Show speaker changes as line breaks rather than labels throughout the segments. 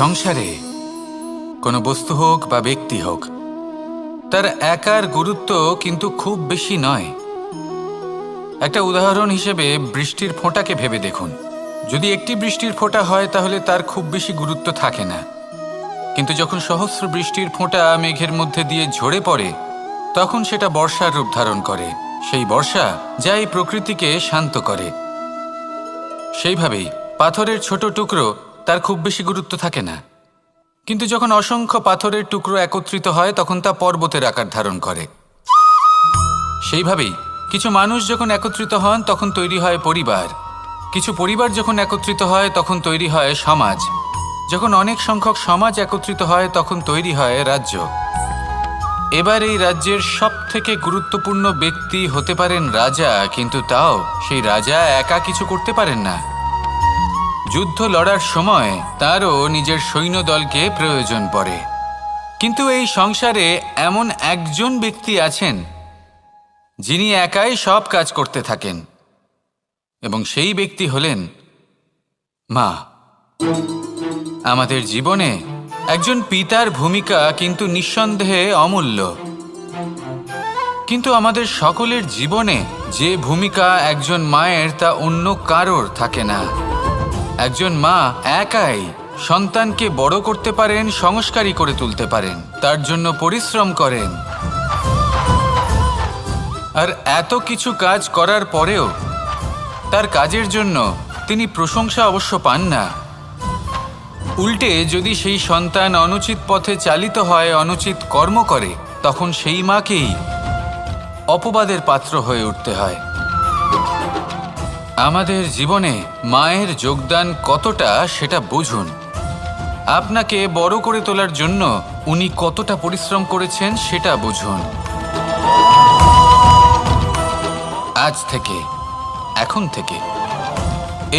সংসারে কোনো বস্তু হোক বা ব্যক্তি হোক, তার একার গুরুত্ব কিন্তু খুব বেশি নয়। একটা উদাহরণ হিসেবে বৃষ্টির ফোঁটাকে ভেবে দেখুন। যদি একটি বৃষ্টির ফোঁটা হয় তাহলে তার খুব বেশি গুরুত্ব থাকে না, কিন্তু যখন সহস্র বৃষ্টির ফোঁটা মেঘের মধ্যে দিয়ে ঝরে পড়ে তখন সেটা বর্ষার রূপ ধারণ করে। সেই বর্ষা যা এই প্রকৃতিকে শান্ত করে। সেইভাবেই পাথরের ছোট টুকরো, তার খুব বেশি গুরুত্ব থাকে না, কিন্তু যখন অসংখ্য পাথরের টুকরো একত্রিত হয় তখন তা পর্বতের আকার ধারণ করে। সেইভাবেই কিছু মানুষ যখন একত্রিত হন তখন তৈরি হয় পরিবার, কিছু পরিবার যখন একত্রিত হয় তখন তৈরি হয় সমাজ, যখন অনেক সংখ্যক সমাজ একত্রিত হয় তখন তৈরি হয় রাজ্য। এবার এই রাজ্যের সবথেকে গুরুত্বপূর্ণ ব্যক্তি হতে পারেন রাজা, কিন্তু তাও সেই রাজা একা কিছু করতে পারেন না। যুদ্ধ লড়ার সময় তারও নিজের সৈন্যদলকে প্রয়োজন পড়ে। কিন্তু এই সংসারে এমন একজন ব্যক্তি আছেন যিনি একাই সব কাজ করতে থাকেন, এবং সেই ব্যক্তি হলেন মা। আমাদের জীবনে একজন পিতার ভূমিকা কিন্তু নিঃসন্দেহে অমূল্য, কিন্তু আমাদের সকলের জীবনে যে ভূমিকা একজন মায়ের তা অন্য কারোর থাকে না। একজন মা একাই সন্তানকে বড় করতে পারেন, সংস্কারী করে তুলতে পারেন, তার জন্য পরিশ্রম করেন। আর এত কিছু কাজ করার পরেও তার কাজের জন্য তিনি প্রশংসা অবশ্য পান না। উল্টে যদি সেই সন্তান অনুচিত পথে চালিত হয়, অনুচিত কর্ম করে, তখন সেই মাকেই অপবাদের পাত্র হয়ে উঠতে হয়। আমাদের জীবনে মায়ের যোগদান কতটা সেটা বুঝুন। আপনাকে বড় করে তোলার জন্য উনি কতটা পরিশ্রম করেছেন সেটা বুঝুন। আজ থেকে, এখন থেকে,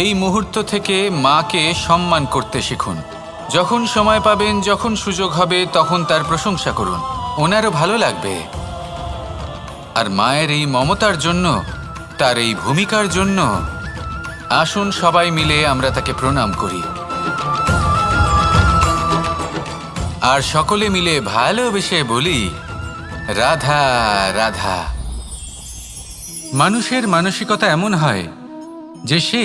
এই মুহূর্ত থেকে মাকে সম্মান করতে শিখুন। যখন সময় পাবেন, যখন সুযোগ হবে, তখন তার প্রশংসা করুন, ওনারও ভালো লাগবে। আর মায়ের এই মমতার জন্য, তার এই ভূমিকার জন্য আসুন সবাই মিলে আমরা তাকে প্রণাম করি, আর সকলে মিলে ভালোবেসে বলি রাধা রাধা। মানুষের মানসিকতা এমন হয় যে সে